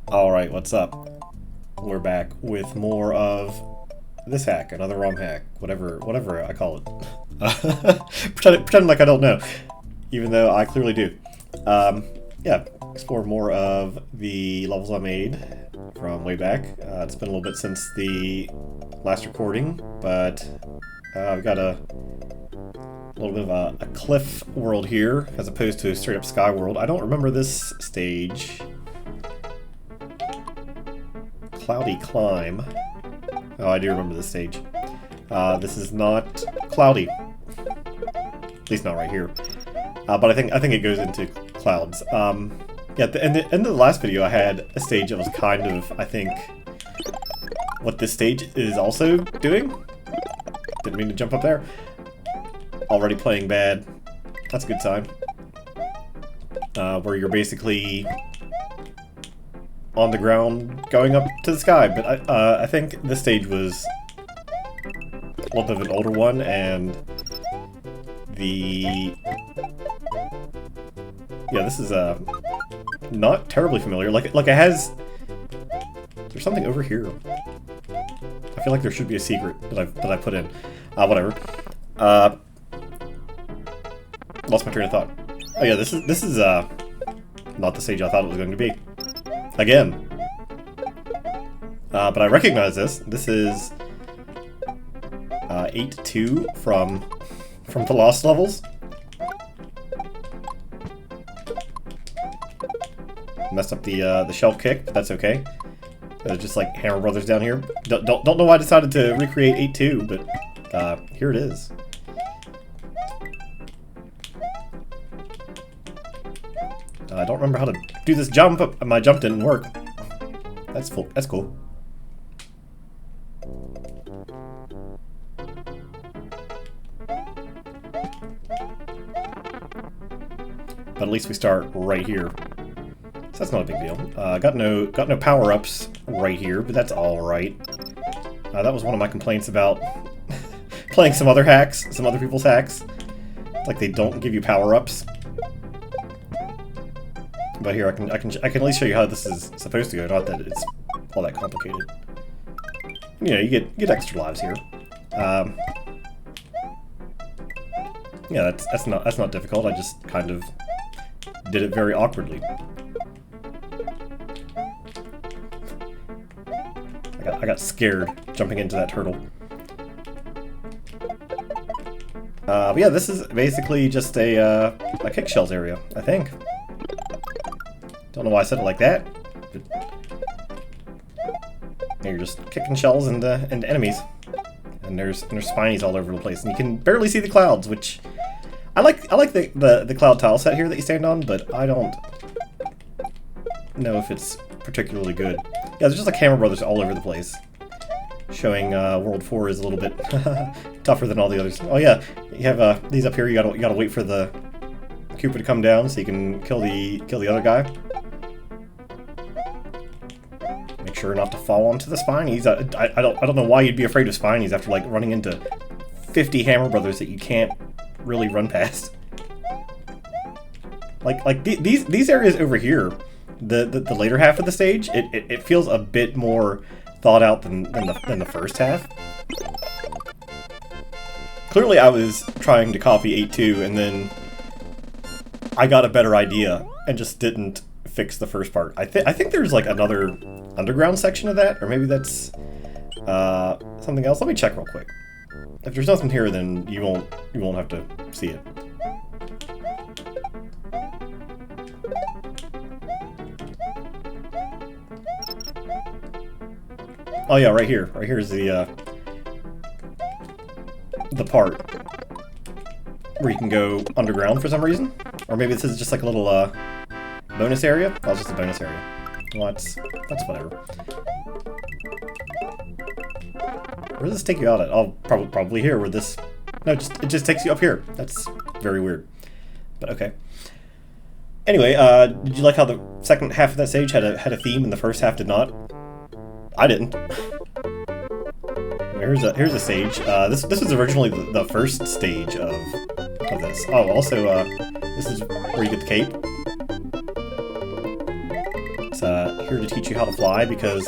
Alright, what's up? We're back with more of this hack, another ROM hack, whatever I call it. Pretend like I don't know, even though I clearly do. Yeah, explore more of the levels I made from way back. It's been a little bit since the last recording, but we've got a little bit of a cliff world here, as opposed to a straight up sky world. I don't remember this stage. Cloudy climb. Oh, I do remember this stage. This is not cloudy. At least not right here. But I think it goes into clouds. Yeah, at the end of the last video, I had a stage that was kind of, I think, what this stage is also doing. Didn't mean to jump up there. Already playing bad. That's a good sign. Where you're basically on the ground going up to the sky, but I think this stage was a little bit of an older one, and this is not terribly familiar. Like it has. There's something over here. I feel like there should be a secret that I put in. Whatever. Lost my train of thought. Oh yeah, this is not the stage I thought it was going to be. Again. But I recognize this. This is 8-2 from the Lost levels. Messed up the shelf kick, but that's okay. There's just like Hammer Brothers down here. Don't know why I decided to recreate 8-2, but here it is. I don't remember how to do this jump, but my jump didn't work. That's cool. That's cool. But at least we start right here. So that's not a big deal. Got no power-ups right here, but that's all right. That was one of my complaints about playing some other hacks, some other people's hacks. It's like they don't give you power-ups. But here I can at least show you how this is supposed to go. Not that it's all that complicated. You know, you get extra lives here. Yeah, that's not difficult. I just kind of did it very awkwardly. I got scared jumping into that turtle. But yeah, this is basically just a kick shells area, I think. Don't know why I said it like that. But you're just kicking shells into enemies, and there's spinies all over the place, and you can barely see the clouds, which I like the cloud tile set here that you stand on, but I don't know if it's particularly good. Yeah, there's just like Hammer Brothers all over the place, showing World 4 is a little bit tougher than all the others. Oh yeah, you have these up here. You gotta wait for the Koopa to come down so you can kill the other guy. Make sure not to fall onto the spinies. I don't know why you'd be afraid of spinies after like running into 50 Hammer Brothers that you can't really run past. Like these areas over here, the later half of the stage, it feels a bit more thought out than the first half. Clearly, I was trying to copy 8-2, and then I got a better idea and just didn't fix the first part. I think there's like another underground section of that, or maybe that's something else. Let me check real quick. If there's nothing here, then you won't have to see it. Oh yeah, right here. Right here is the part where you can go underground for some reason. Or maybe this is just like a little bonus area. Oh, it's just a bonus area. Well, that's whatever. Where does this take you out at? Oh, probably here. Where this? No, it just takes you up here. That's very weird. But okay. Anyway, did you like how the second half of that stage had a theme and the first half did not? I didn't. Here's a stage. This was originally the first stage of this. Oh, also, this is where you get the cape. It's here to teach you how to fly, because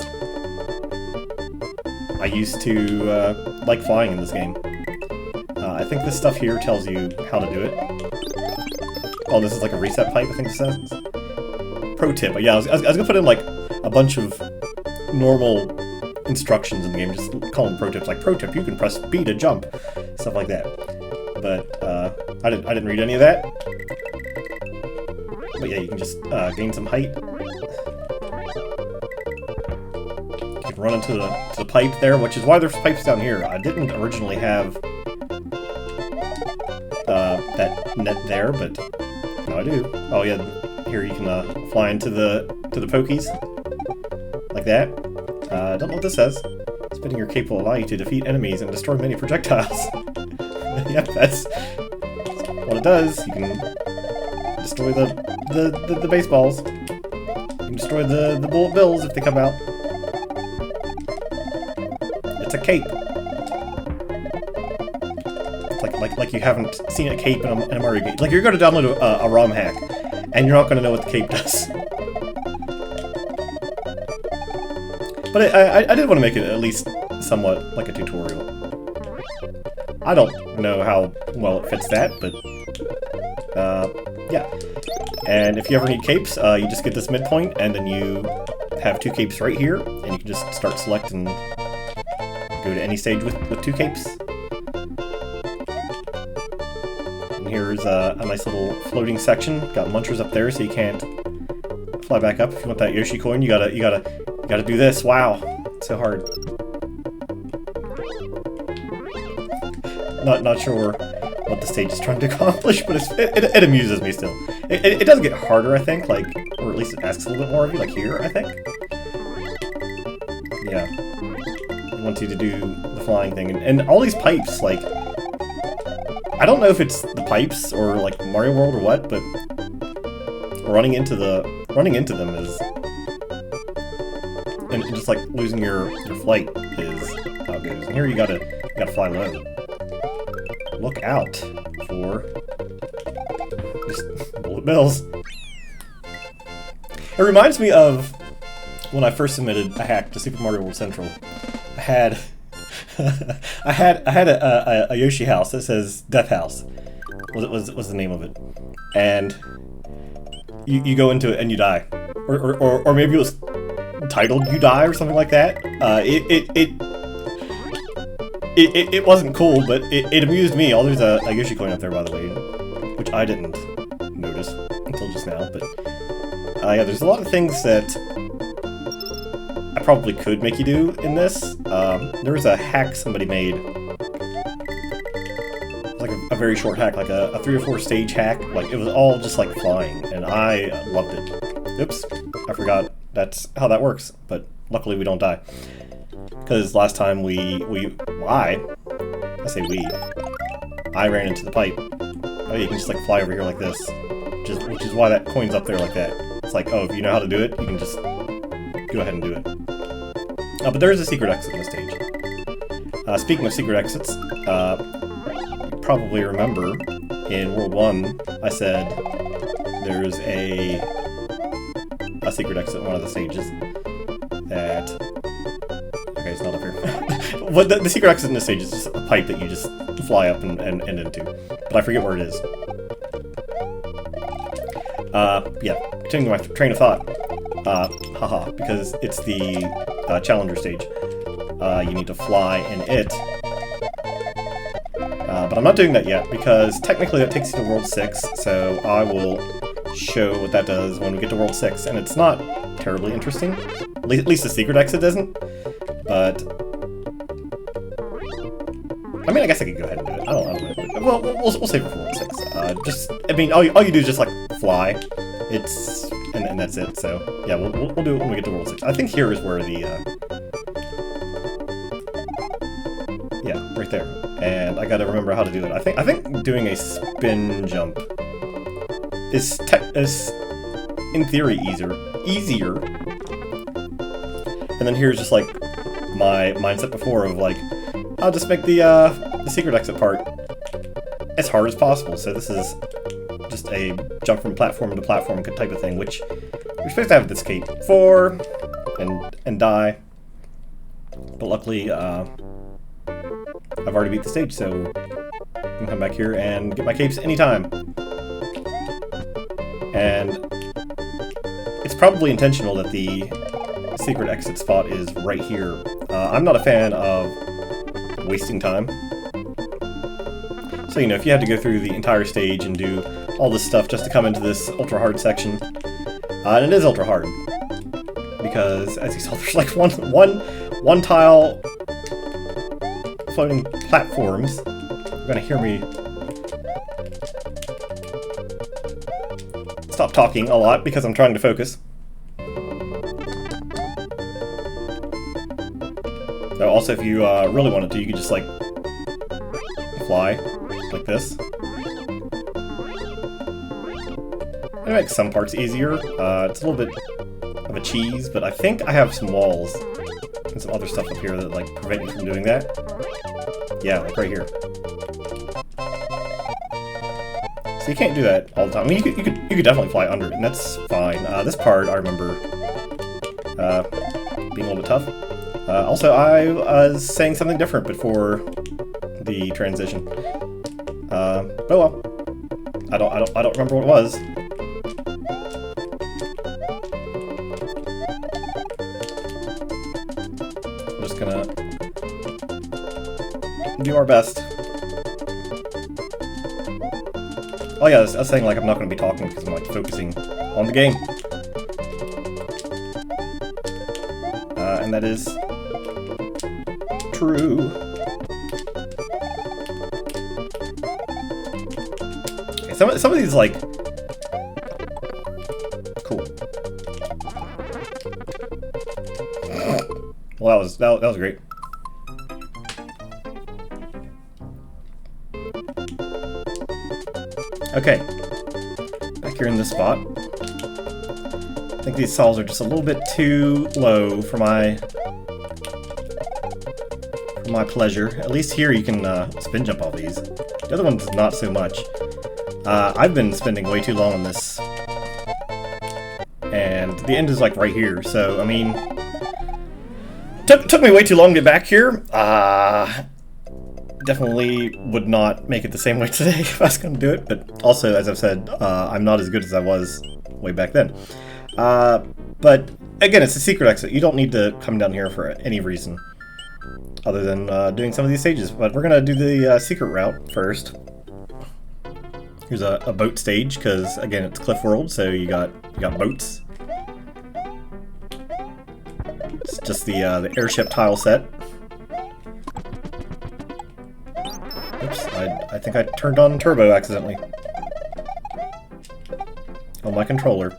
I used to like flying in this game. I think this stuff here tells you how to do it. Oh, this is like a reset pipe, I think it says. Pro tip. But yeah, I was gonna put in like a bunch of normal instructions in the game, just call them pro tips. Like, pro tip, you can press B to jump, stuff like that. But I didn't read any of that. But yeah, you can just gain some height. You can run into the pipe there, which is why there's pipes down here. I didn't originally have that net there, but now I do. Oh yeah, here you can fly into the pokies like that. I don't know what this says. Spinning your cape will allow you to defeat enemies and destroy many projectiles. Yep, that's what it does. You can destroy the baseballs. You can destroy the bullet bills if they come out. It's a cape. It's like you haven't seen a cape in a Mario game. Like, you're going to download a ROM hack, and you're not going to know what the cape does. But I did want to make it at least somewhat like a tutorial. I don't know how well it fits that, but yeah. And if you ever need capes, you just get this midpoint, and then you have 2 capes right here, and you can just start selecting, go to any stage with 2 capes. And here's a nice little floating section. Got munchers up there, so you can't fly back up. If you want that Yoshi coin, you gotta do this. Wow, it's so hard. Not sure what the stage is trying to accomplish, but it amuses me still. It does get harder, I think, like, or at least it asks a little bit more of you, like here, I think. Yeah. It wants you to do the flying thing, and all these pipes, like, I don't know if it's the pipes or like Mario World or what, but running into them is, and just like losing your flight is how it goes. And here you gotta fly low. Look out for just bullet bills. It reminds me of when I first submitted a hack to Super Mario World Central. I had a Yoshi house that says Death House. Was the name of it, and you go into it and you die, or maybe it was titled "You Die" or something like that. It wasn't cool, but it amused me. Oh, there's a Yoshi coin up there, by the way, which I didn't notice until just now. But yeah, there's a lot of things that I probably could make you do in this. There was a hack somebody made. It was like a very short hack, like a 3 or 4 stage hack. Like, it was all just like flying, and I loved it. Oops, I forgot that's how that works, but luckily we don't die. Because last time I ran into the pipe. Oh, you can just like fly over here like this, which is why that coin's up there like that. It's like, oh, if you know how to do it, you can just go ahead and do it. But there is a secret exit in the stage. Speaking of secret exits, you probably remember in World 1, I said there's a secret exit in one of the stages that... Okay, it's not up here. But the secret exit in this stage is just a pipe that you just fly up and into. But I forget where it is. Yeah, continuing my train of thought. Haha, because it's the Challenger stage. You need to fly in it. But I'm not doing that yet, because technically that takes you to World 6, so I will show what that does when we get to World 6, and it's not terribly interesting. At least the secret exit isn't. But I mean, I guess I could go ahead and do it. I don't know. Well, we'll save it for World 6. I mean, all you do is just like fly. And that's it. So yeah, we'll do it when we get to World 6. I think here is where the yeah, right there. And I gotta remember how to do it. I think doing a spin jump is in theory easier. And then here's just like my mindset before of like, I'll just make the secret exit part as hard as possible. So this is just a jump from platform to platform type of thing, which We're supposed to have this cape before and die, but luckily I've already beat the stage, so I can come back here and get my capes anytime. And it's probably intentional that the secret exit spot is right here. I'm not a fan of wasting time. So, you know, if you had to go through the entire stage and do all this stuff just to come into this ultra hard section, and it is ultra hard, because as you saw, there's like one tile floating platforms. You're gonna hear me stop talking a lot because I'm trying to focus. So also, if you really wanted to, you could just like fly like this. It makes some parts easier. It's a little bit of a cheese, but I think I have some walls and some other stuff up here that like prevent me from doing that. Yeah, like right here. So you can't do that all the time. I mean, you could definitely fly under it, and that's fine. This part I remember being a little bit tough. Also, I was saying something different before the transition. But well, I don't remember what it was. I'm just gonna do our best. Oh yeah, I was saying like I'm not gonna be talking because I'm like focusing on the game. And that is true. Okay, some of these like cool. Well, that was great. Okay, back here in this spot. I think these saws are just a little bit too low for my pleasure. At least here you can spin jump all these. The other ones not so much. I've been spending way too long on this, and the end is like right here. So I mean, took me way too long to get back here. Definitely would not make it the same way today if I was going to do it. But also, as I've said, I'm not as good as I was way back then. But again, it's a secret exit. You don't need to come down here for any reason other than doing some of these stages. But we're going to do the secret route first. Here's a boat stage, because again, it's Cliff World, so you got boats. It's just the airship tile set. Oops, I think I turned on turbo accidentally on my controller,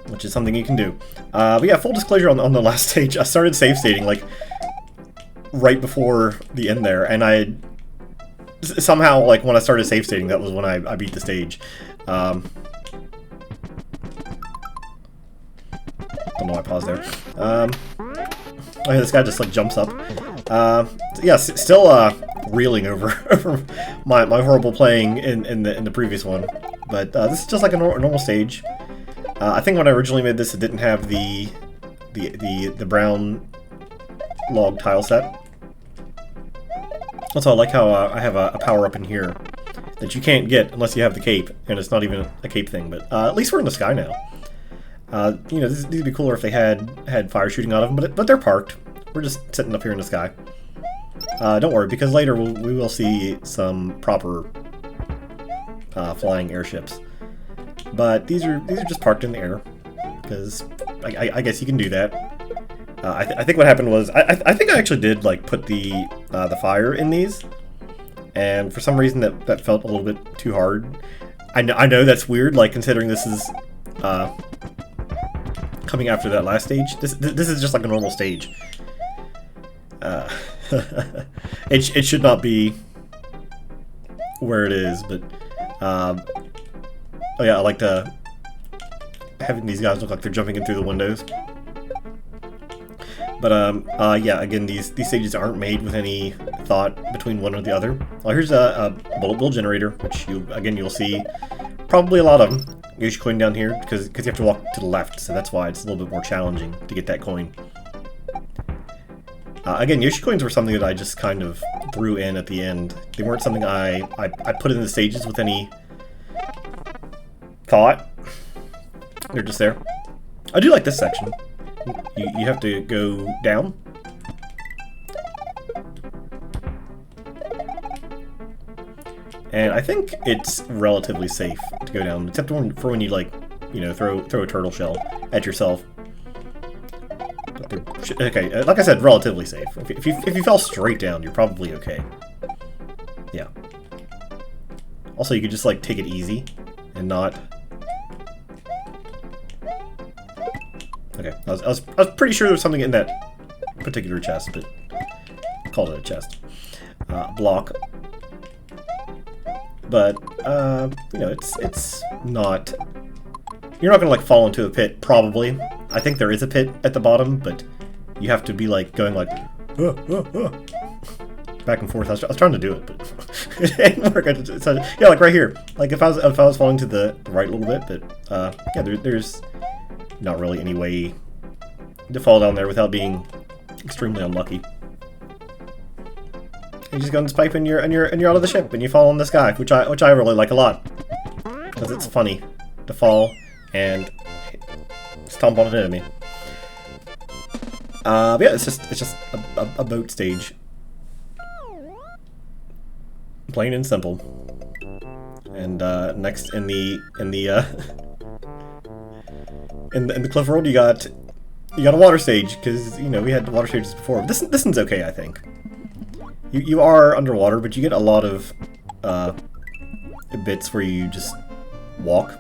which is something you can do. But yeah, full disclosure on the last stage, I started save stating like right before the end there, and I somehow, like, when I started save stating, that was when I beat the stage. Don't know why I paused there. Oh yeah, this guy just like jumps up. Yeah, still reeling over my horrible playing in the previous one, but this is just like a normal stage. I think when I originally made this, it didn't have the brown log tile set. Also, I like how I have a power up in here that you can't get unless you have the cape, and it's not even a cape thing. But at least we're in the sky now. You know, these would be cooler if they had fire shooting out of them, but they're parked. We're just sitting up here in the sky. Don't worry, because later we will see some proper flying airships. But these are just parked in the air, because I guess you can do that. I think what happened was I think I actually did like put the fire in these, and for some reason that felt a little bit too hard. I know that's weird, like considering this is coming after that last stage. This is just like a normal stage. It should not be where it is, but oh yeah, I like having these guys look like they're jumping in through the windows. But yeah, again, these stages aren't made with any thought between one or the other. Well, here's a bullet bill generator, which you'll see probably a lot of them. Yoshi coin down here because you have to walk to the left, so that's why it's a little bit more challenging to get that coin. Again, Yoshi coins were something that I just kind of threw in at the end. They weren't something I put in the stages with any thought. They're just there. I do like this section. You have to go down. And I think it's relatively safe to go down, except for when you, like, you know, throw a turtle shell at yourself. But okay, like I said, relatively safe. If you fell straight down, you're probably okay. Yeah. Also, you could just, like, take it easy and not... Okay, I was pretty sure there was something in that particular chest, but I called it a chest. Block. But, you know, it's not... You're not gonna, like, fall into a pit, probably. I think there is a pit at the bottom, but you have to be, like, going, like... back and forth. I was trying to do it, but it didn't work. Yeah, like right here. Like, if I was falling to the right a little bit, but, yeah, there's not really any way to fall down there without being extremely unlucky. You just go in this pipe and you're out of the ship and you fall in the sky, which I really like a lot because it's funny to fall and stomp on an enemy. But yeah, it's just a boat stage, plain and simple. And next in the cliff world, you got a water stage because you know we had water stages before. This one's okay, I think. You are underwater, but you get a lot of bits where you just walk.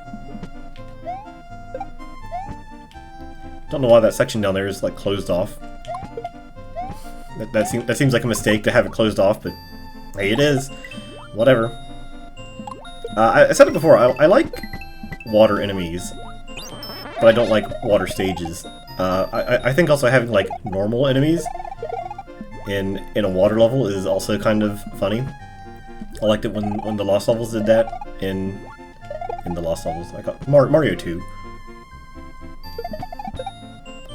Don't know why that section down there is like closed off. That seems like a mistake to have it closed off, but hey, it is. Whatever. I said it before. I like water enemies, but I don't like water stages. I think also having like normal enemies in a water level is also kind of funny. I liked it when the Lost Levels did that in the Lost Levels. I got Mario 2.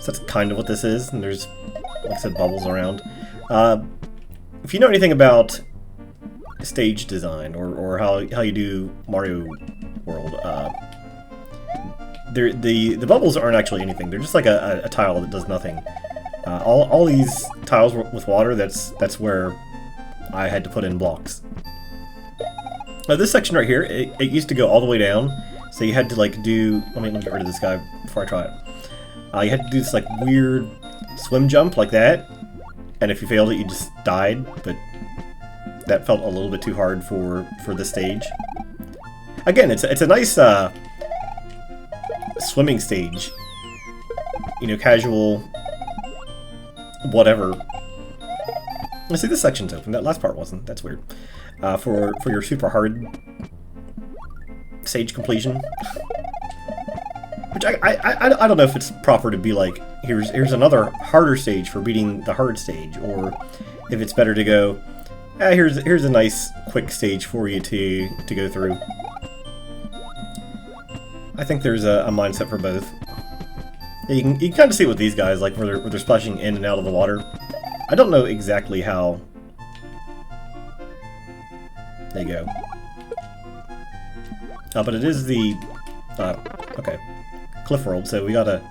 So that's kind of what this is, and there's, like I said, bubbles around. If you know anything about stage design or how you do Mario World, the bubbles aren't actually anything. They're just like a tile that does nothing. All these tiles with water, that's where I had to put in blocks. Now this section right here, it used to go all the way down, so you had to like do... Let me get rid of this guy before I try it. You had to do this like weird swim jump like that, and if you failed it, you just died, but that felt a little bit too hard for this stage. Again, it's a nice swimming stage. You know, casual... whatever. Let's see, this section's open. That last part wasn't. That's weird. For your super hard stage completion, which I don't know if it's proper to be like here's another harder stage for beating the hard stage, or if it's better to go here's a nice quick stage for you to go through. I think there's a mindset for both. You can kind of see with these guys, like where they're splashing in and out of the water. I don't know exactly how they go. But it is the okay, cliff world, so we got a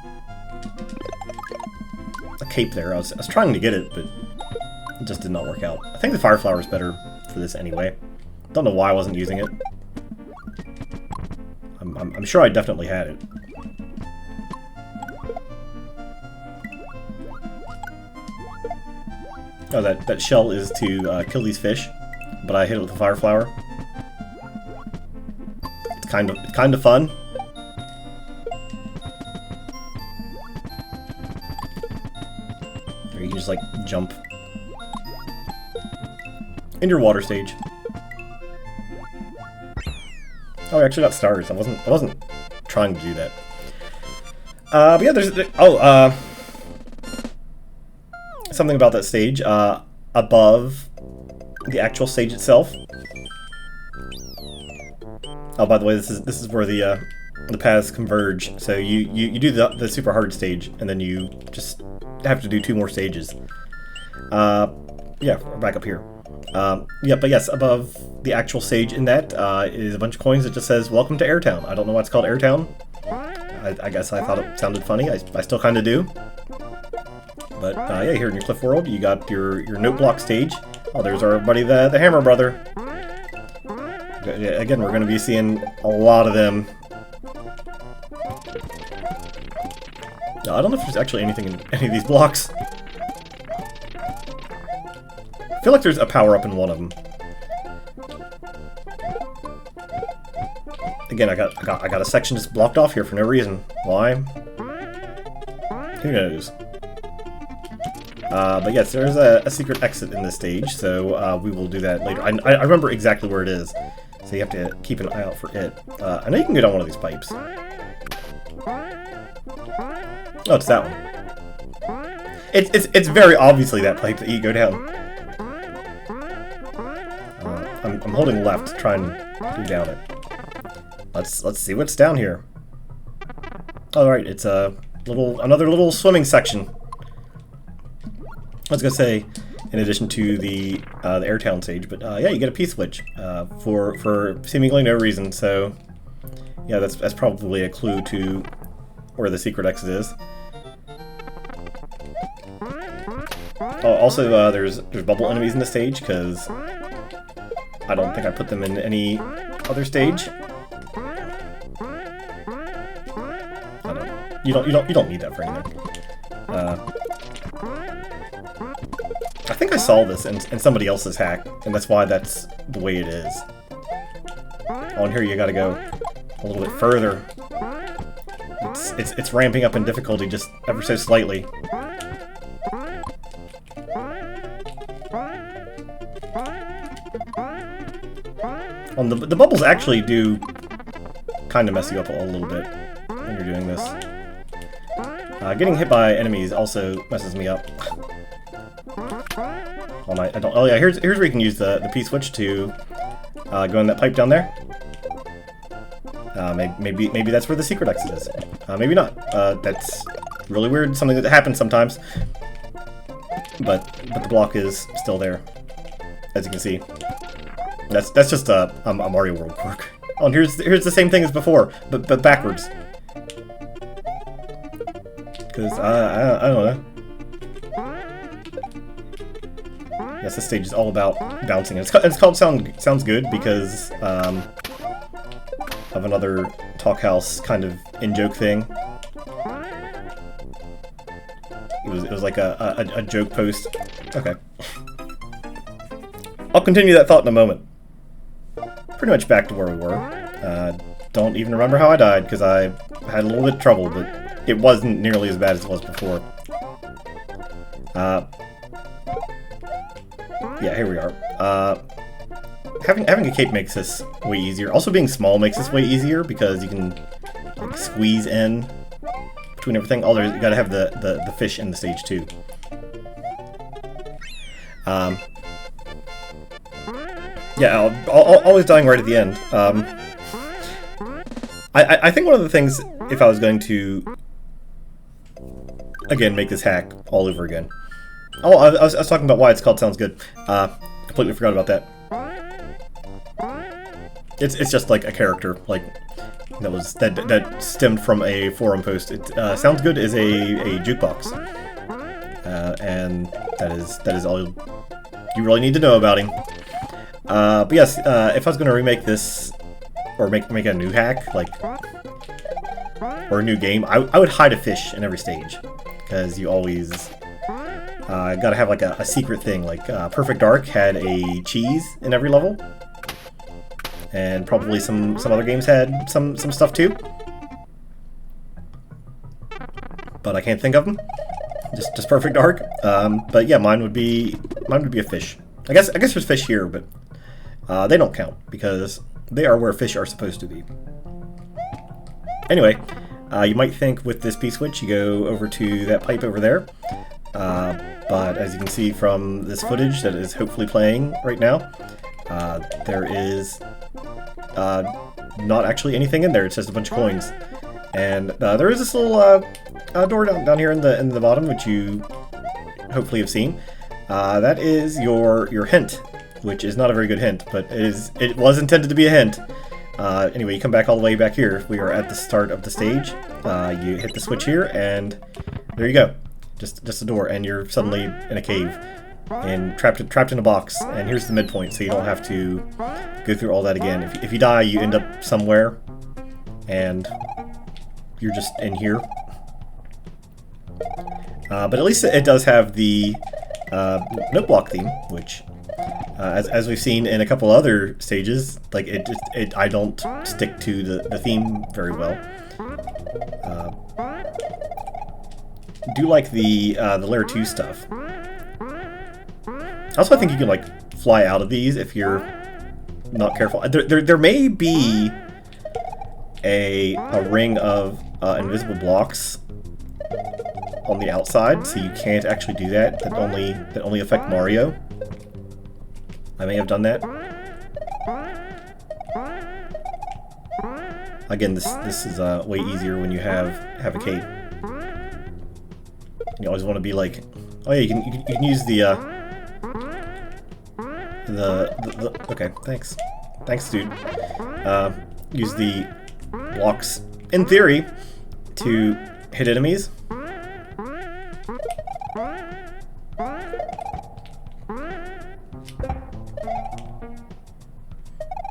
cape there. I was trying to get it, but it just did not work out. I think the fire flower is better for this anyway. Don't know why I wasn't using it. I'm sure I definitely had it. Oh, that shell is to kill these fish, but I hit it with a fire flower. It's kind of fun. Or you can just like jump in your water stage. Oh, I actually got stars. I wasn't trying to do that. But yeah, something about that stage, above the actual stage itself. Oh, by the way, this is where the the paths converge. So you do the super hard stage, and then you just have to do 2 more stages. Yeah, we're back up here. Yeah, but yes, above the actual stage in that is a bunch of coins that just says "Welcome to Airtown." I don't know why it's called Airtown. I guess I thought it sounded funny. I still kind of do. But yeah, here in your Cliff World, you got your note block stage. Oh, there's our buddy the Hammer Brother. Again, we're going to be seeing a lot of them. I don't know if there's actually anything in any of these blocks. I feel like there's a power-up in one of them. Again, I got a section just blocked off here for no reason. Why? Who knows? But yes, there is a secret exit in this stage, so we will do that later. I remember exactly where it is, so you have to keep an eye out for it. I know you can go down one of these pipes. Oh, it's that one. It's very obviously that pipe that you go down. I'm holding left to try and do down it. Let's see what's down here. All right, it's another little swimming section. I was gonna say, in addition to the Airtown stage, but yeah, you get a P-switch for seemingly no reason. So yeah, that's probably a clue to where the secret exit is. Oh, also, there's bubble enemies in the stage because I don't think I put them in any other stage. I don't know. You don't need that for anything. I think I saw this in somebody else's hack, and that's why that's the way it is. Oh, and here you gotta go a little bit further. It's ramping up in difficulty just ever so slightly. The bubbles actually do kind of mess you up a little bit when you're doing this. Getting hit by enemies also messes me up. Oh yeah, here's where you can use the P-switch to go in that pipe down there. Maybe that's where the secret exit is. Maybe not. That's really weird. Something that happens sometimes. But the block is still there, as you can see. That's just a Mario World quirk. Oh, and here's the same thing as before, but backwards. Because I don't know. Yes, this stage is all about bouncing. It's called Sounds Good because of another Talk House kind of in-joke thing. It was like a joke post. Okay. I'll continue that thought in a moment. Pretty much back to where we were. Don't even remember how I died because I had a little bit of trouble, but it wasn't nearly as bad as it was before. Yeah, here we are. Having a cape makes this way easier. Also, being small makes this way easier because you can like squeeze in between everything. Oh, you gotta have the fish in the stage too. Yeah, always dying right at the end. I think one of the things, if I was going to again make this hack all over again. Oh, I was talking about why it's called Sounds Good. Completely forgot about that. It's just like a character, like that stemmed from a forum post. Sounds Good is a jukebox, and that is all you really need to know about him. But yes, if I was going to remake this or make a new hack, like or a new game, I would hide a fish in every stage because you always. Gotta have like a secret thing, like Perfect Dark had a cheese in every level, and probably some other games had some stuff too, but I can't think of them. Just Perfect Dark. But yeah, mine would be a fish. I guess there's fish here, but they don't count because they are where fish are supposed to be. Anyway, you might think with this P-switch you go over to that pipe over there. But as you can see from this footage that is hopefully playing right now, there is not actually anything in there. It's just a bunch of coins. And there is this little door down here in the bottom, which you hopefully have seen. That is your hint, which is not a very good hint, but it was intended to be a hint. Anyway, you come back all the way back here. We are at the start of the stage. You hit the switch here, and there you go. Just a door, and you're suddenly in a cave and trapped in a box. And here's the midpoint, so you don't have to go through all that again. If you die, you end up somewhere, and you're just in here. But at least it does have the note block theme, which, as we've seen in a couple other stages, like I don't stick to the theme very well. Do like the layer 2 stuff. Also, I think you can like fly out of these if you're not careful. There may be a ring of invisible blocks on the outside, so you can't actually do that. That only affect Mario. I may have done that. Again, this is way easier when you have a cape. You always want to be like, oh yeah, you can use the okay, thanks, dude. Use the blocks in theory to hit enemies.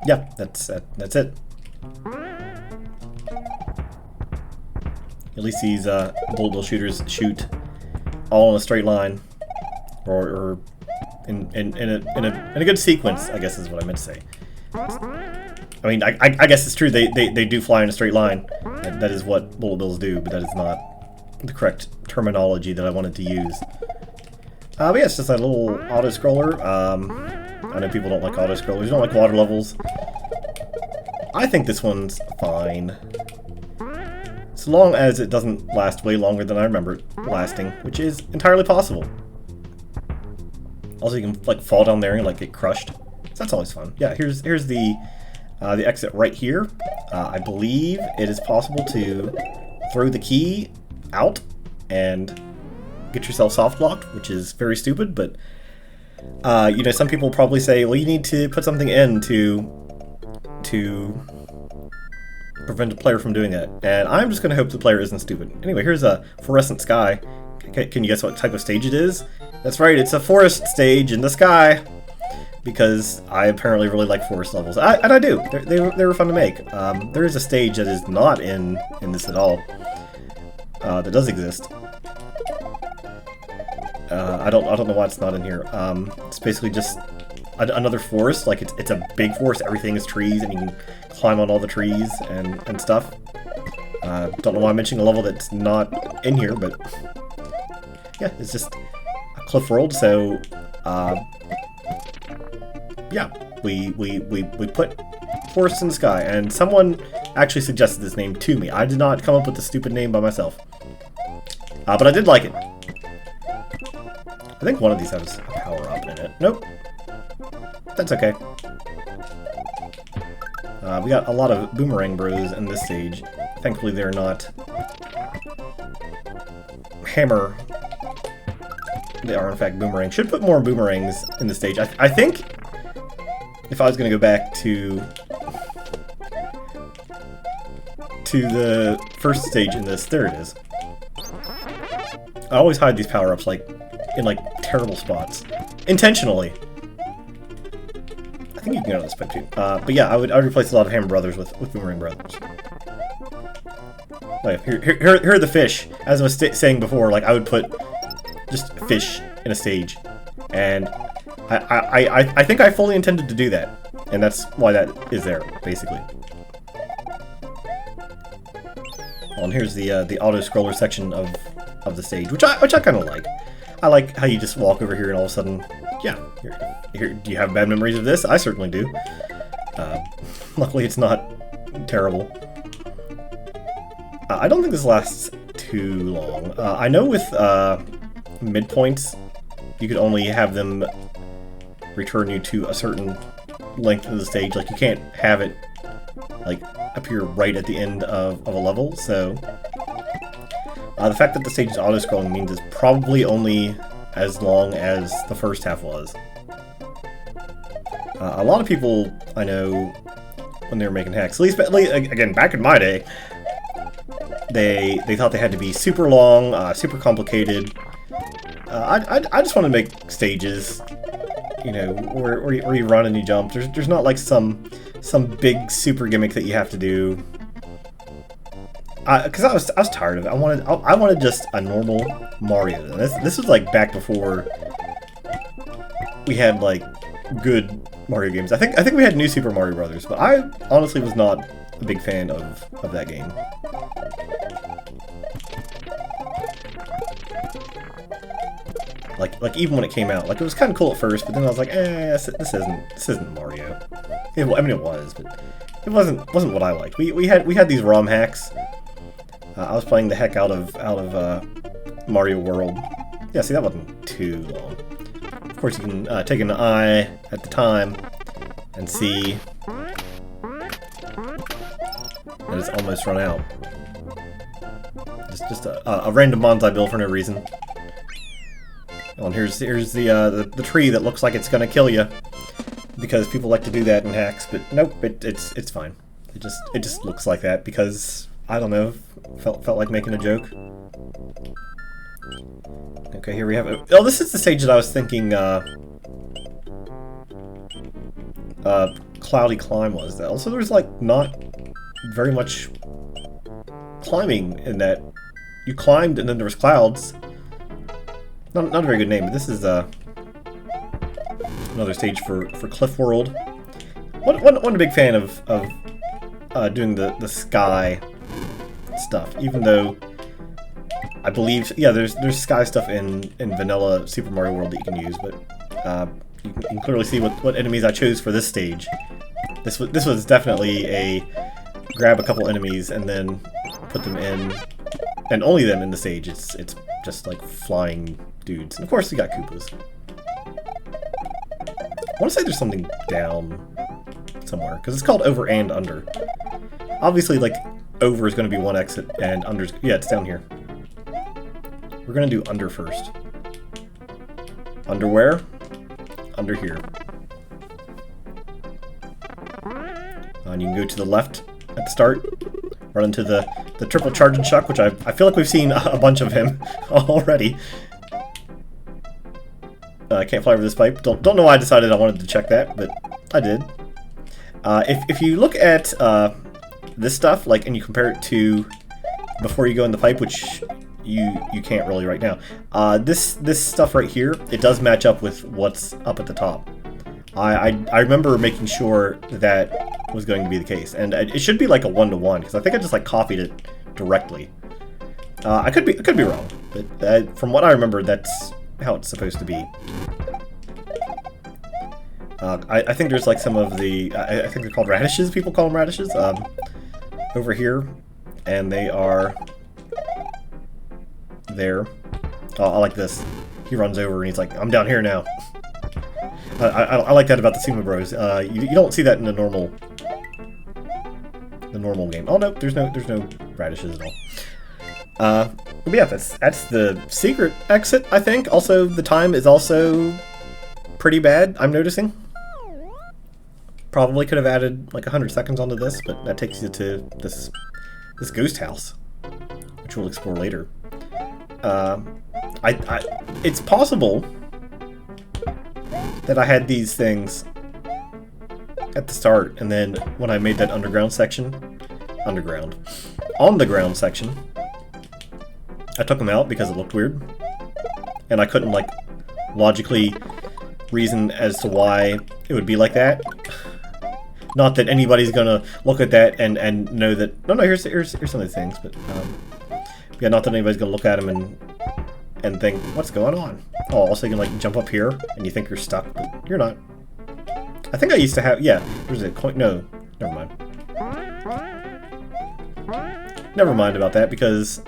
Yeah, that's it. At least these bullet bill shooters shoot all in a straight line, or in a good sequence, I guess is what I meant to say. I mean, I guess it's true. They do fly in a straight line. That is what bullet bills do, but that is not the correct terminology that I wanted to use. But yeah, it's just a little auto-scroller. I know people don't like auto-scrollers, don't like water levels. I think this one's fine. So long as it doesn't last way longer than I remember it lasting, which is entirely possible. Also, you can like fall down there and like get crushed. So that's always fun. Yeah, here's the exit right here. I believe it is possible to throw the key out and get yourself soft locked, which is very stupid, but you know, some people probably say, well, you need to put something in to prevent a player from doing that. And I'm just going to hope the player isn't stupid. Anyway, here's a fluorescent sky. Can you guess what type of stage it is? That's right, it's a forest stage in the sky. Because I apparently really like forest levels. And I do. They were fun to make. There is a stage that is not in this at all. That does exist. I don't know why it's not in here. It's basically just another forest. Like it's a big forest. Everything is trees, and you can climb on all the trees and stuff. Don't know why I'm mentioning a level that's not in here, but yeah, it's just a cliff world. So yeah, we put forests in the sky, and someone actually suggested this name to me. I did not come up with the stupid name by myself, but I did like it. I think one of these has a power-up in it. Nope. That's okay. We got a lot of boomerang bros in this stage. Thankfully they're not hammer. They are in fact boomerang. Should put more boomerangs in the stage. I think if I was going to go back to the first stage in this, there it is. I always hide these power-ups in terrible spots. Intentionally. I think you can go on this pipe too. But yeah, I would replace a lot of Hammer Brothers with Boomerang Brothers. Oh, yeah, here are the fish. As I was saying before, like I would put just fish in a stage. And I think I fully intended to do that. And that's why that is there, basically. Well, and here's the auto-scroller section of the stage, which I kind of like. I like how you just walk over here and all of a sudden, yeah, here, do you have bad memories of this? I certainly do. Luckily it's not terrible. I don't think this lasts too long. I know with midpoints, you could only have them return you to a certain length of the stage. Like, you can't have it like appear right at the end of a level. So the fact that the stage is auto-scrolling means it's probably only as long as the first half was. A lot of people I know, when they were making hacks, at least again back in my day, they thought they had to be super long, super complicated. I just want to make stages, you know, where you run and you jump. There's not like some big super gimmick that you have to do. Because I was tired of it. I wanted just a normal Mario. And this was like back before we had like good Mario games. I think we had New Super Mario Brothers, but I honestly was not a big fan of that game. Like even when it came out, like it was kind of cool at first, but then I was like, this isn't Mario. I mean, it was, but it wasn't what I liked. We had these ROM hacks. I was playing the heck out of Mario World. Yeah, see, that wasn't too long. Of course, you can take an eye at the time and see that it's almost run out. Just a random bonsai bill for no reason. Oh, and here's the tree that looks like it's gonna kill you, because people like to do that in hacks. But nope, it's fine. It just looks like that because I don't know, felt like making a joke. Okay, here we have it. Oh, this is the stage that I was thinking Cloudy Climb was. Also, there's like not very much climbing in that. You climbed and then there was clouds. Not a very good name, but this is another stage for Cliff World. One big fan of doing the sky stuff, even though I believe, yeah, there's sky stuff in vanilla Super Mario World that you can use, but you can clearly see what enemies I chose for this stage. This was definitely a grab a couple enemies and then put them in, and only them in the stage. It's just like flying dudes, and of course you got Koopas. I want to say there's something down somewhere, because it's called over and under. Obviously, like, over is going to be one exit, and under's... yeah, it's down here. We're going to do under first. Under where? Under here. And you can go to the left at the start, run into the triple charge and chuck, which I feel like we've seen a bunch of him already. I can't fly over this pipe. Don't know why I decided I wanted to check that, but I did. If you look at this stuff, like, and you compare it to before you go in the pipe, which you can't really right now, this stuff right here, it does match up with what's up at the top. I remember making sure that was going to be the case, and it should be like a 1-to-1, because I think I just like copied it directly. I could be wrong, but from what I remember, that's how it's supposed to be. I think there's like some of the, I think they're called radishes, people call them radishes, over here, and they are there. Oh, I like this. He runs over and he's like, I'm down here now. I like that about the Sumo Bros. You don't see that in the normal game. Oh no, there's no radishes at all. But yeah, that's the secret exit, I think. Also, the time is also pretty bad, I'm noticing. Probably could have added like 100 seconds onto this, but that takes you to this ghost house, which we'll explore later. It's possible that I had these things at the start, and then when I made that on the ground section, I took them out because it looked weird, and I couldn't like logically reason as to why it would be like that. Not that anybody's gonna look at that and know that. No, here's some of the things, but yeah, not that anybody's gonna look at them and think, what's going on? Oh, also you can like jump up here and you think you're stuck, but you're not. I think I used to have, yeah, there's a coin. No, never mind. Never mind about that, because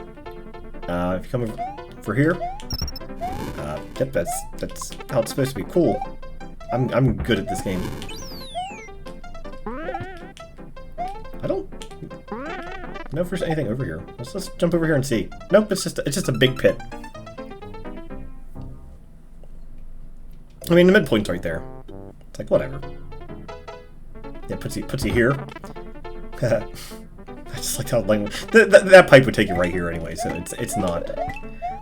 if you come over here, yep, that's how it's supposed to be. Cool. I'm good at this game. I don't know if there's anything over here. Let's jump over here and see. Nope, it's just a big pit. I mean, the midpoint's right there. It's like, whatever. Yeah, puts you here. I just like how that pipe would take you right here anyway, so it's not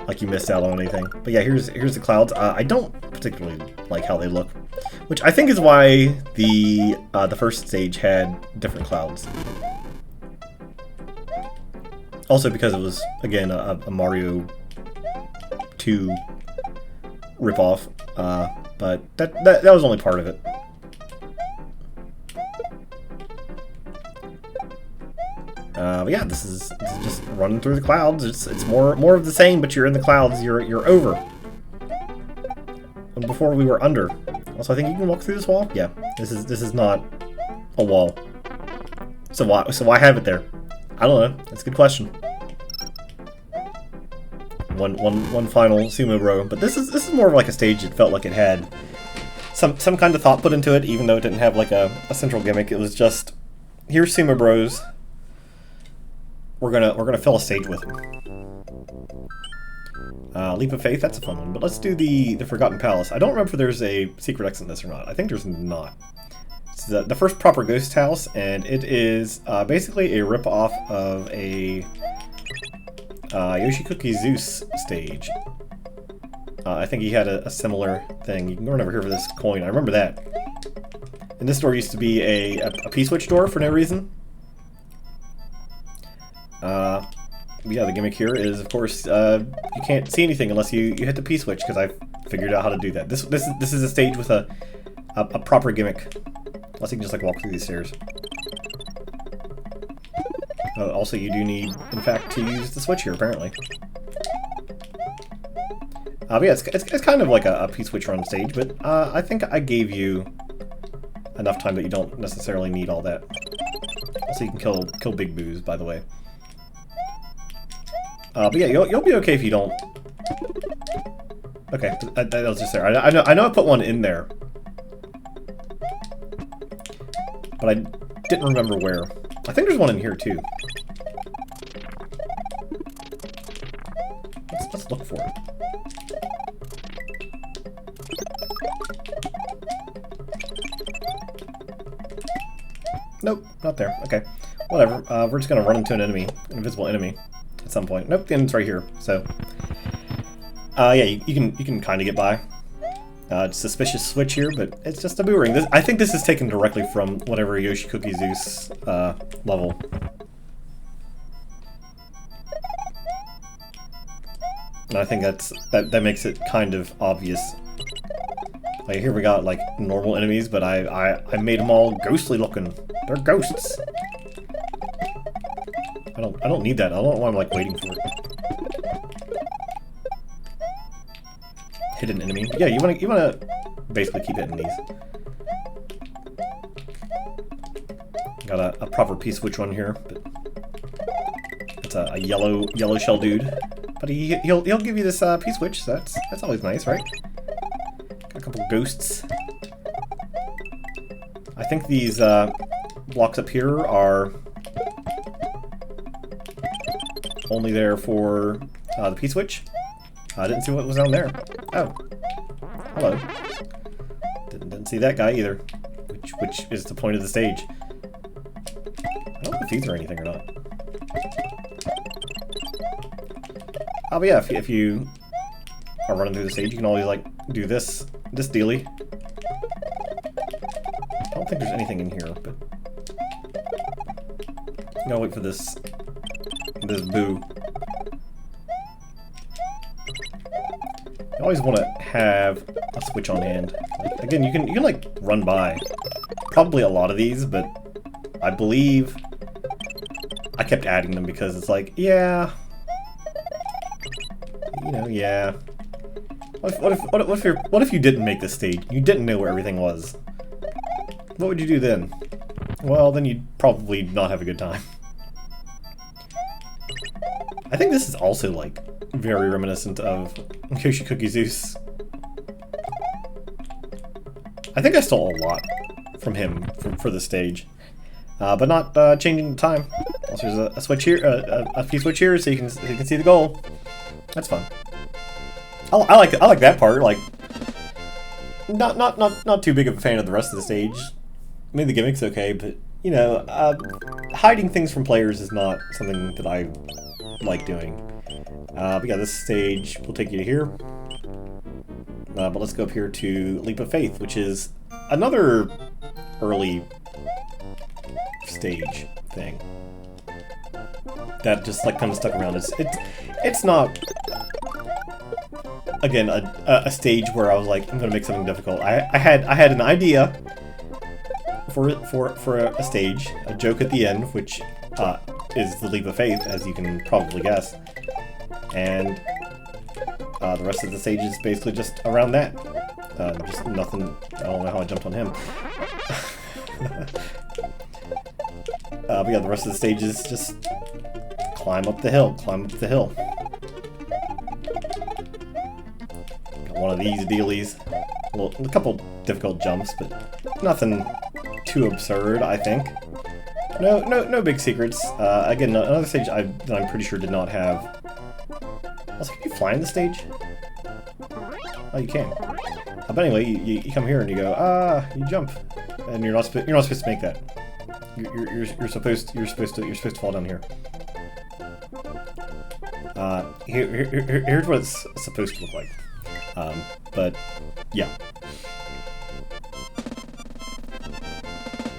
like you missed out on anything. But yeah, here's the clouds. I don't particularly like how they look, which I think is why the first stage had different clouds. Also because it was, again, a Mario 2 ripoff, but that was only part of it. But yeah, this is just running through the clouds. It's more of the same, but you're in the clouds. You're over. And before we were under. Also, I think you can walk through this wall. Yeah, this is not a wall. So why have it there? I don't know. That's a good question. One final sumo bro, but this is more of like a stage that felt like it had some kind of thought put into it, even though it didn't have like a central gimmick. It was just, here's sumo bros. We're gonna fill a stage with them. Leap of Faith, that's a fun one. But let's do the Forgotten Palace. I don't remember if there's a secret exit in this or not. I think there's not. It's the first proper ghost house, and it is basically a rip-off of a Yoshi Cookie Zeus stage. I think he had a similar thing. You can run over here for this coin. I remember that. And this door used to be a P-switch door for no reason. Yeah, the gimmick here is, of course, you can't see anything unless you hit the P-switch, because I figured out how to do that. This is a stage with a proper gimmick. Unless you can just like walk through these stairs. Also, you do need, in fact, to use the switch here, apparently. But yeah, it's kind of like a P-switch run stage, but I think I gave you enough time that you don't necessarily need all that. Also, you can kill big boos, by the way. But yeah, you'll be okay if you don't. Okay, that was just there. I know I put one in there, but I didn't remember where. I think there's one in here too. Let's look for it. Nope, not there. Okay, whatever. We're just gonna run into an enemy, an invisible enemy, at some point. Nope, the end's right here. So, yeah, you can kind of get by. Suspicious switch here, but it's just a boomerang. I think this is taken directly from whatever Yoshi Cookie Zeus level. And I think that makes it kind of obvious. Like here we got like normal enemies, but I made them all ghostly looking. They're ghosts. I don't need that. I don't know why I'm like waiting for it. Hidden enemy. Yeah, you wanna basically keep hitting these. Got a proper P-switch one here, but it's a yellow shell dude. But he'll give you this P-switch. So that's always nice, right? Got a couple ghosts. I think these blocks up here are only there for the P-switch. I didn't see what was down there. Oh, hello. Didn't see that guy either, which is the point of the stage. I don't know if these are anything or not. Oh, but yeah, if you are running through the stage, you can always like do this dealy. I don't think there's anything in here, but I'm gonna wait for this boo. You always want to have a switch on hand. Like, again, you can like run by probably a lot of these, but I believe I kept adding them because it's like, yeah, you know, yeah. What if you didn't make this stage? You didn't know where everything was. What would you do then? Well, then you'd probably not have a good time. I think this is also like very reminiscent of Yoshi Cookie Zeus. I think I stole a lot from him for the stage. but not changing the time. Also, there's a switch here, a few switch here, so you can see the goal. That's fun. I like that part. Like, not too big of a fan of the rest of the stage. I mean, the gimmick's okay, but you know, hiding things from players is not something that I like doing. But yeah, this stage will take you to here. But let's go up here to Leap of Faith, which is another early stage thing that just like kind of stuck around. It's not, again, a stage where I was like, I'm gonna make something difficult. I had an idea for a stage, a joke at the end, which is the Leap of Faith, as you can probably guess, and the rest of the stage is basically just around that. Just nothing. I don't know how I jumped on him. But yeah, the rest of the stage is just climb up the hill, climb up the hill. Got one of these dealies. A couple difficult jumps, but nothing too absurd, I think. No big secrets. Again, another stage that I'm pretty sure did not have. Also, can you fly in the stage? Oh, you can. But anyway, you come here and you go, you jump, and you're not supposed to make that. You're supposed to fall down here. Here's what it's supposed to look like. But yeah,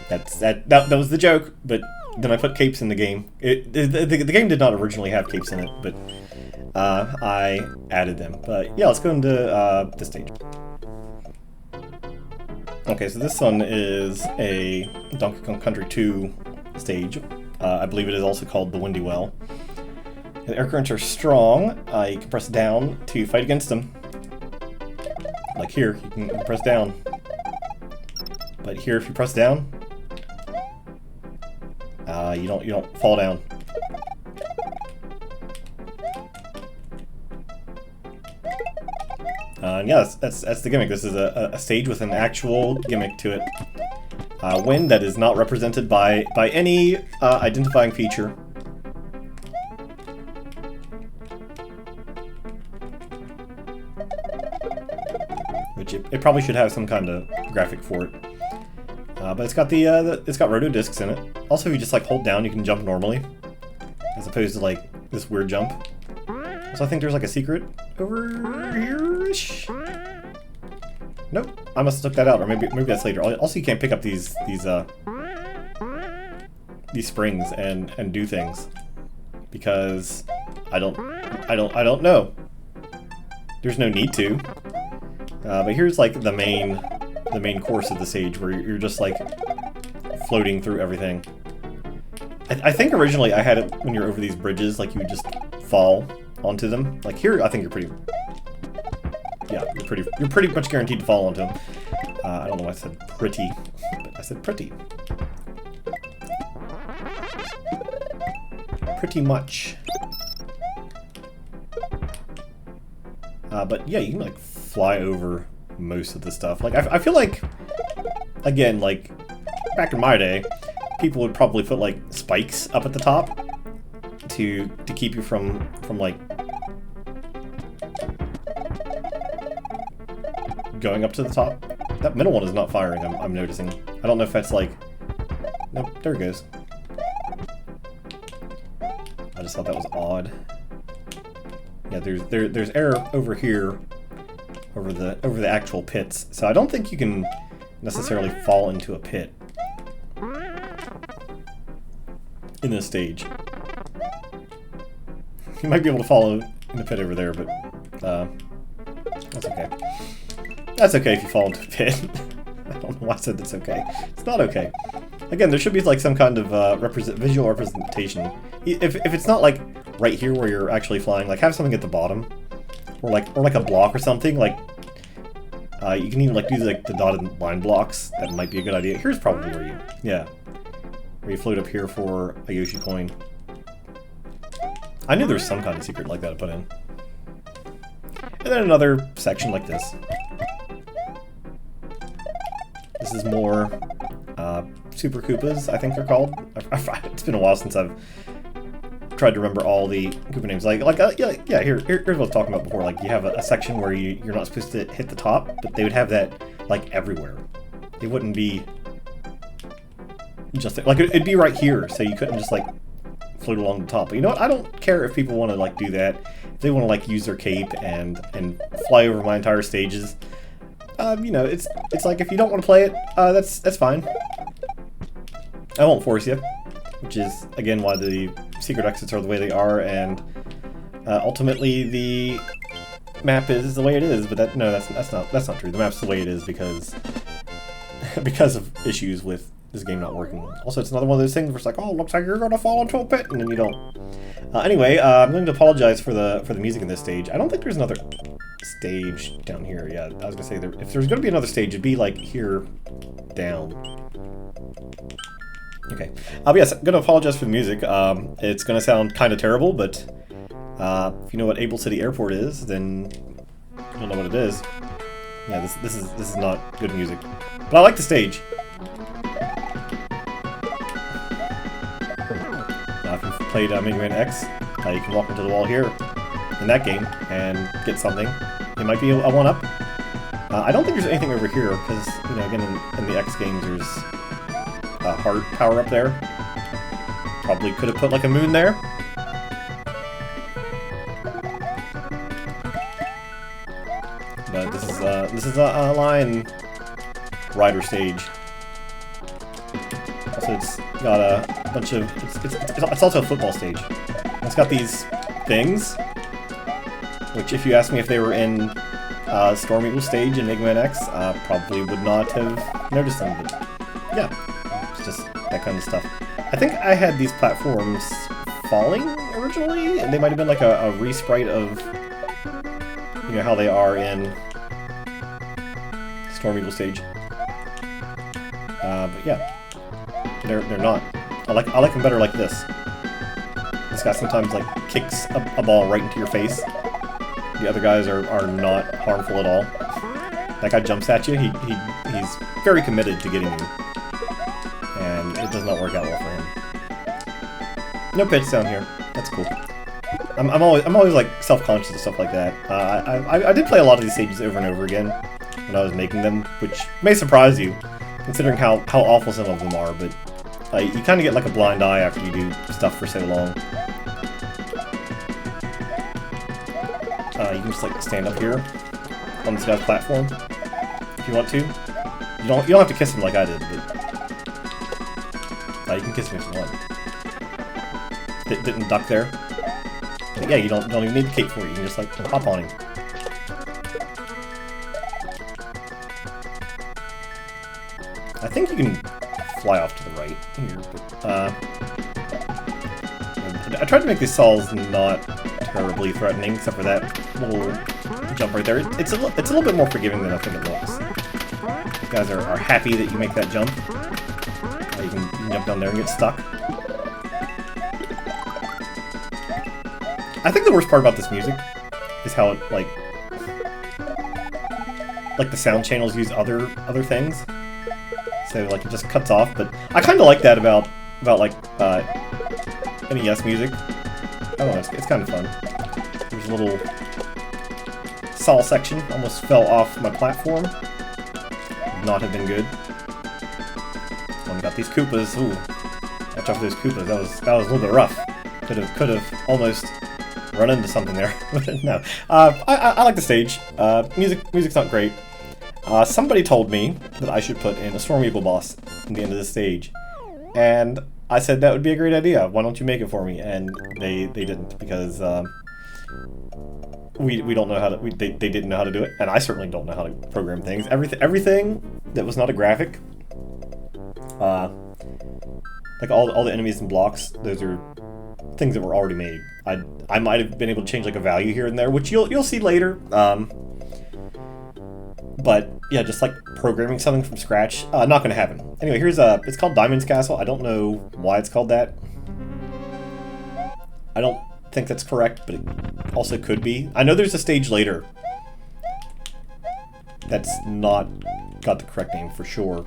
that was the joke. But then I put capes in the game. The game did not originally have capes in it, but I added them. But yeah, let's go into this stage. Okay, so this one is a Donkey Kong Country 2 stage. I believe it is also called the Windy Well. The air currents are strong. You can press down to fight against them. Like here, you can press down. But here, if you press down, you don't fall down. And yeah, that's the gimmick. This is a stage with an actual gimmick to it. Wind that is not represented by any identifying feature. Which it probably should have some kind of graphic for it. But it's got it's got roto discs in it. Also, if you just like hold down, you can jump normally, as opposed to like this weird jump. So I think there's like a secret over here-ish. Nope, I must have took that out, or maybe that's later. Also, you can't pick up these springs and do things because I don't know. There's no need to. But here's like the main course of the stage where you're just like floating through everything. I think originally I had it when you're over these bridges, like you would just fall onto them. Like here, I think you're pretty much guaranteed to fall onto them. I don't know why I said pretty, but I said pretty. Pretty much. But yeah, you can like fly over most of the stuff. Like I feel like, again, like back in my day, people would probably put like spikes up at the top to keep you from like going up to the top. That middle one is not firing, I'm noticing. I don't know if that's like... Nope, there it goes. I just thought that was odd. Yeah, there's air over here, over the actual pits. So I don't think you can necessarily fall into a pit in this stage. You might be able to fall in the pit over there, but that's okay. That's okay if you fall into a pit. I don't know why I said that's okay. It's not okay. Again, there should be like some kind of visual representation. If it's not like right here where you're actually flying, like have something at the bottom, or like a block or something. Like you can even like do like the dotted line blocks. That might be a good idea. Here's probably where you float up here for a Yoshi coin. I knew there was some kind of secret like that to put in. And then another section like this. This is more Super Koopas, I think they're called. It's been a while since I've tried to remember all the Koopa names. Here's what I was talking about before. Like, you have a section where you're not supposed to hit the top, but they would have that, like, everywhere. It wouldn't be just, like, it'd be right here, so you couldn't just, like, float along the top. But you know what? I don't care if people want to, like, do that. If they want to, like, use their cape and fly over my entire stages, you know, it's like, if you don't want to play it, that's fine. I won't force you, which is, again, why the secret exits are the way they are, and ultimately the map is the way it is. But that's not true. The map's the way it is because of issues with this game not working. Also, it's another one of those things where it's like, oh, looks like you're gonna fall into a pit, and then you don't. Anyway, I'm going to apologize for the music in this stage. I don't think there's another stage down here. Yeah, I was gonna say if there's gonna be another stage, it'd be like here down. Okay. But yes, I'm gonna apologize for the music. It's gonna sound kind of terrible, but if you know what Able City Airport is, then you'll know what it is. Yeah, this is not good music, but I like the stage. If you've played Mega Man X, you can walk into the wall here in that game and get something. It might be a one-up. I don't think there's anything over here because, you know, again, in the X games, there's a heart power up there. Probably could have put like a moon there. But this is a line rider stage. Also, it's got a bunch of it's also a football stage. It's got these things, which, if you ask me if they were in Storm Eagle stage in Mega Man X, probably would not have noticed them. But yeah, it's just that kind of stuff. I think I had these platforms falling originally, and they might have been like a resprite of, you know, how they are in Storm Eagle stage. But yeah, they're not. I like them better like this. This guy sometimes like kicks a ball right into your face. The other guys are not harmful at all. That guy jumps at you. He's very committed to getting you, and it does not work out well for him. No pits down here. That's cool. I'm always like self-conscious and stuff like that. I did play a lot of these stages over and over again when I was making them, which may surprise you, considering how awful some of them are. But you kind of get like a blind eye after you do stuff for so long. You can just like stand up here on this guy's platform if you want to. You don't have to kiss him like I did, but you can kiss him if you want. Didn't duck there. But yeah, you don't even need the cape for it. You can just like hop on him. I think you can fly off to the right here, but I tried to make these saws not terribly threatening, except for that little jump right there. It's a little bit more forgiving than I think it looks. You guys are happy that you make that jump. You can jump down there and get stuck. I think the worst part about this music is how it like the sound channels use other things. So like it just cuts off, but I kind of like that about like NES music. I don't know, it's kind of fun. There's a little saw section, almost fell off my platform. Would not have been good. Oh, we got these Koopas. Ooh, watch out for those Koopas. That was a little bit rough. Could have almost run into something there. No, I like the stage. Music's not great. Somebody told me that I should put in a Storm Eagle boss in the end of the stage, and I said that would be a great idea. Why don't you make it for me? And they didn't, because we don't know how to. They didn't know how to do it, and I certainly don't know how to program things. Everything that was not a graphic, like all the enemies and blocks, those are things that were already made. I might have been able to change like a value here and there, which you'll see later. But yeah, just like programming something from scratch, not going to happen. Anyway, it's called Diamond's Castle. I don't know why it's called that. I don't think that's correct, but it also could be. I know there's a stage later that's not got the correct name for sure.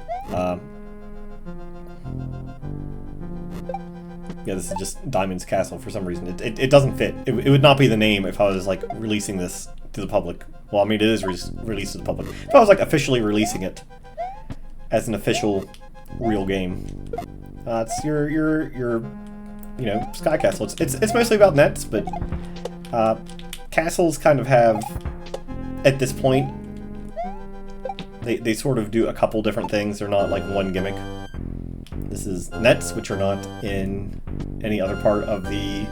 Yeah, this is just Diamond's Castle for some reason. It doesn't fit. It would not be the name if I was like releasing this to the public. Well, I mean, it is released to the public. If I was like officially releasing it as an official real game, it's your you know, Sky Castle. It's mostly about nets, but castles kind of have, at this point, they sort of do a couple different things. They're not like one gimmick. This is nets, which are not in any other part of the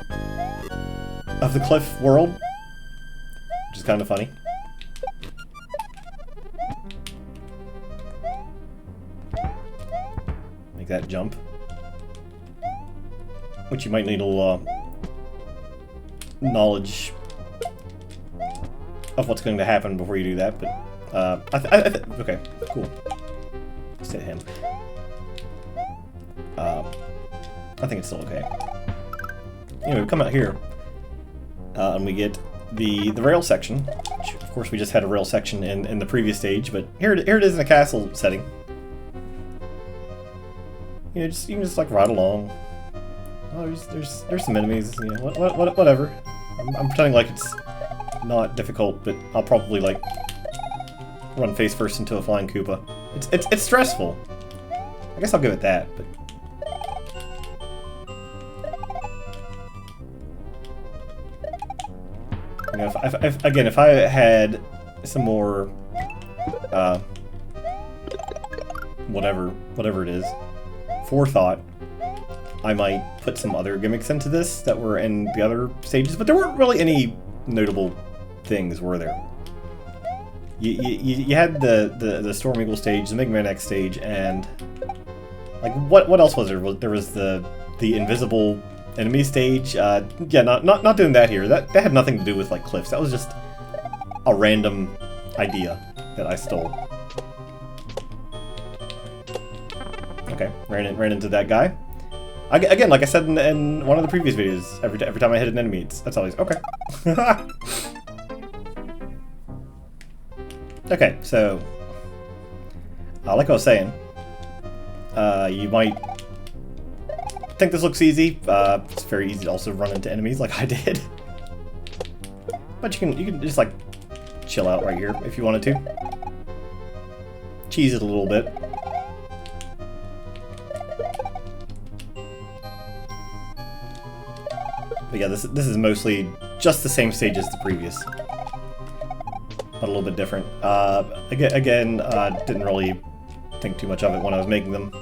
cliff world, which is kind of funny. Make that jump, which you might need a little knowledge of what's going to happen before you do that. But okay, cool. Just hit him. I think it's still okay. Anyway, we come out here, and we get the rail section, which of course we just had a rail section in the previous stage, but here it is in a castle setting. You know, you can just like ride along. Oh, there's some enemies. You know, whatever. I'm pretending like it's not difficult, but I'll probably like run face first into a flying Koopa. It's stressful. I guess I'll give it that, but. You know, if I had some more, whatever it is, forethought, I might put some other gimmicks into this that were in the other stages, but there weren't really any notable things, were there? You had the Storm Eagle stage, the Mega Man X stage, and like what else was there? There was the invisible enemy stage. Yeah, not doing that here. That had nothing to do with like cliffs. That was just a random idea that I stole. Okay, ran into that guy. Again, like I said in one of the previous videos, every time I hit an enemy, that's always okay. Okay, so like I was saying, you might think this looks easy. It's very easy to also run into enemies like I did. But you can just like chill out right here if you wanted to. Cheese it a little bit. But yeah, this is mostly just the same stage as the previous, but a little bit different. Again, didn't really think too much of it when I was making them.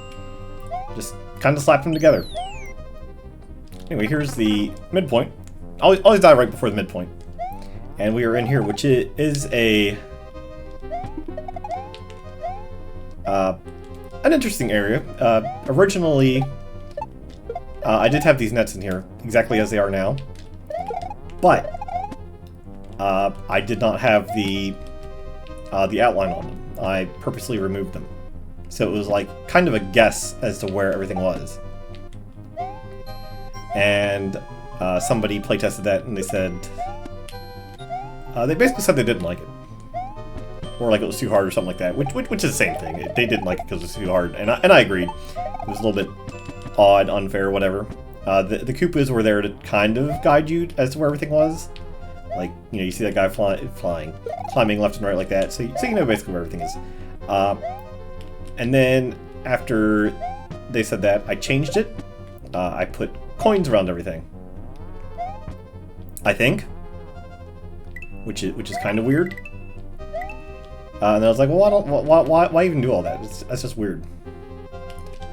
Just kind of slapped them together. Anyway, here's the midpoint. Always die right before the midpoint. And we are in here, which is an interesting area. Originally, I did have these nets in here, exactly as they are now. But I did not have the outline on them. I purposely removed them. So it was like kind of a guess as to where everything was. And somebody playtested that and they said, they basically said they didn't like it. Or like it was too hard or something like that, which is the same thing. They didn't like it because it was too hard, and I agreed. It was a little bit odd, unfair, whatever. The Koopas were there to kind of guide you as to where everything was. Like, you know, you see that guy climbing left and right like that, so you know basically where everything is. And then after they said that, I changed it. I put coins around everything. I think, which is kind of weird. And then I was like, well, why even do all that? That's just weird.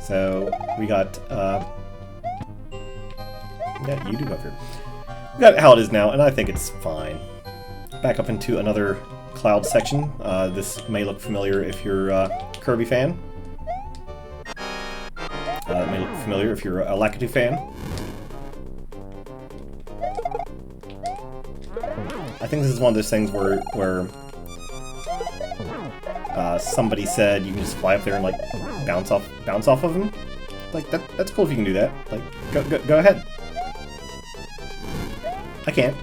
So we got YouTube up here. We got how it is now, and I think it's fine. Back up into another cloud section. This may look familiar if you're a Kirby fan. It may look familiar if you're a Lakitu fan. I think this is one of those things where somebody said you can just fly up there and like bounce off of them. Like that's cool if you can do that. Like go ahead. I can't.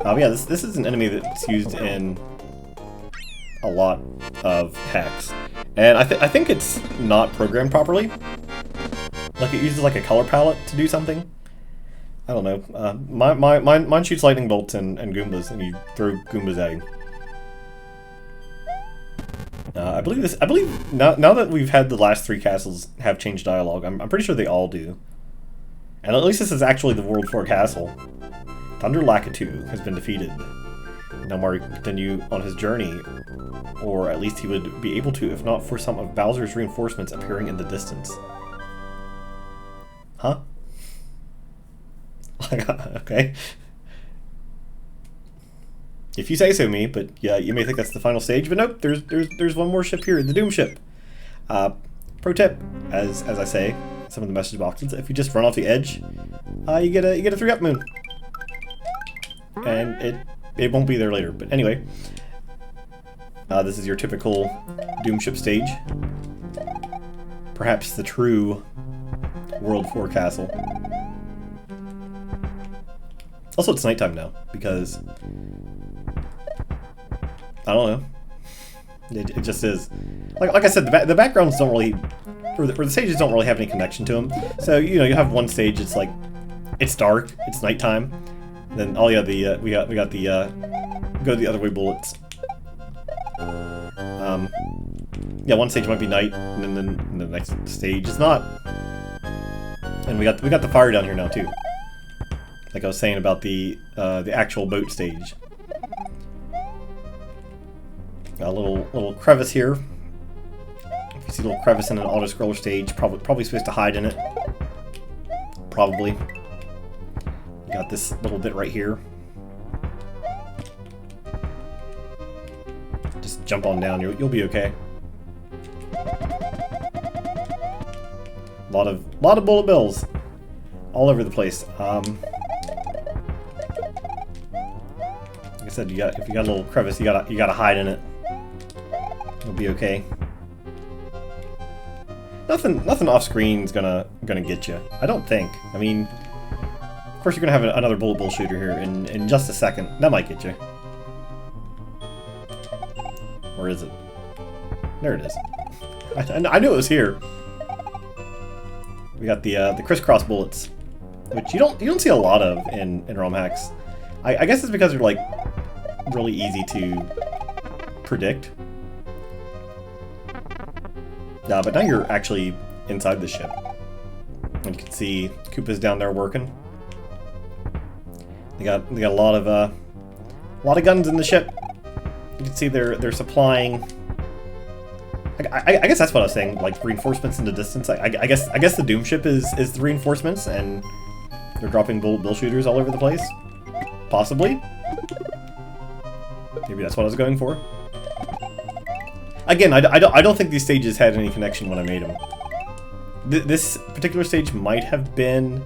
Yeah, this is an enemy that's used in a lot of hacks, And I think it's not programmed properly. Like, it uses like a color palette to do something. I don't know. Mine shoots lightning bolts and Goombas, and you throw Goombas at him. I believe now that we've had the last 3 castles have changed dialogue, I'm pretty sure they all do. And at least this is actually the World 4 castle. Thunder Lakitu has been defeated. Now Mario can continue on his journey, or at least he would be able to if not for some of Bowser's reinforcements appearing in the distance. Huh? Okay. If you say so, me, but yeah, you may think that's the final stage, but nope, there's one more ship here, the Doom ship. Pro tip, as I say, some of the message boxes, if you just run off the edge, you get a 3-up moon. And it won't be there later, but anyway. This is your typical Doom ship stage. Perhaps the true World 4 castle. Also, it's nighttime now, because I don't know. It just is. Like I said, the backgrounds don't really, or the stages don't really have any connection to them. So you have one stage. It's like, it's dark. It's nighttime. And then we got the go the other way bullets. Yeah, one stage might be night, and then the next stage is not. And we got the fire down here now too. Like I was saying about the actual boat stage. A little crevice here. If you see a little crevice in an auto-scroller stage, probably supposed to hide in it. Probably. You got this little bit right here. Just jump on down. You'll be okay. Lot of bullet bills all over the place. Like I said, if you got a little crevice, you gotta hide in it. You'll be okay. Nothing off screen is gonna get you. I don't think. I mean, of course you're gonna have another bullet bill shooter here in just a second. That might get you. Or is it? There it is. I knew it was here. We got the crisscross bullets, which you don't see a lot of in ROM hacks. I guess it's because they're like really easy to predict. But now you're actually inside the ship, and you can see Koopa's down there working. They got a lot of guns in the ship. You can see they're supplying. I guess that's what I was saying, like reinforcements in the distance. I guess the Doom ship is the reinforcements, and they're dropping bullet bill shooters all over the place. Possibly. Maybe that's what I was going for. Again, I don't think these stages had any connection when I made them. This particular stage might have been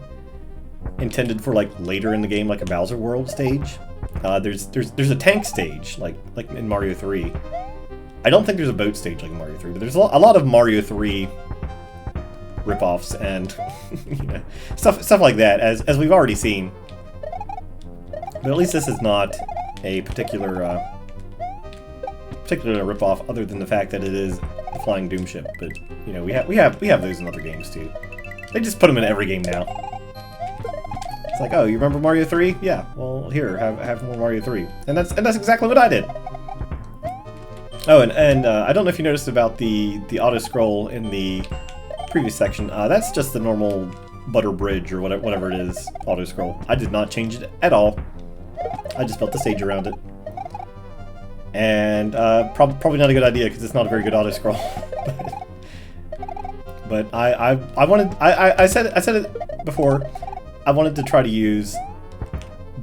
intended for like later in the game, like a Bowser World stage. There's a tank stage like in Mario 3. I don't think there's a boat stage like in Mario 3, but there's a lot of Mario 3 ripoffs and stuff like that, as we've already seen. But at least this is not a particular ripoff, other than the fact that it is the flying Doom ship. But we have those in other games too. They just put them in every game now. It's like, oh, you remember Mario 3? Yeah. Well, here, have more Mario 3, and that's exactly what I did. Oh, and I don't know if you noticed about the auto scroll in the previous section. That's just the normal butter bridge or whatever it is auto scroll. I did not change it at all. I just built the stage around it. And probably not a good idea because it's not a very good auto scroll. But I said it before. I wanted to try to use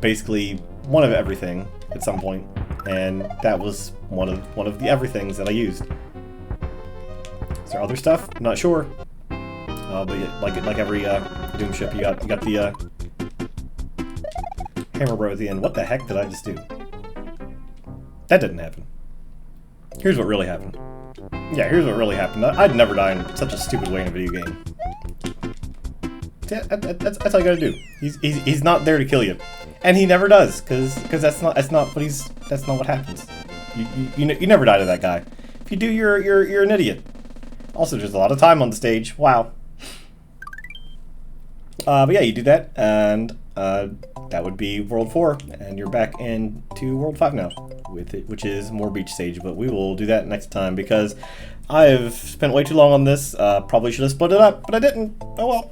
basically one of everything at some point, and that was one of the everythings that I used. Is there other stuff? I'm not sure. But like every Doom ship, you got the hammer bro at the end. What the heck did I just do? That didn't happen. Here's what really happened. Yeah, here's what really happened. I'd never die in such a stupid way in a video game. That's all you gotta do. He's not there to kill you, and he never does, because that's not what happens. You never die to that guy. If you do, you're an idiot. Also, there's a lot of time on the stage. Wow. But yeah, you do that, and that would be World 4, and you're back into World 5 now, with it, which is more beach stage, but we will do that next time, because I've spent way too long on this. Probably should have split it up, but I didn't. Oh well.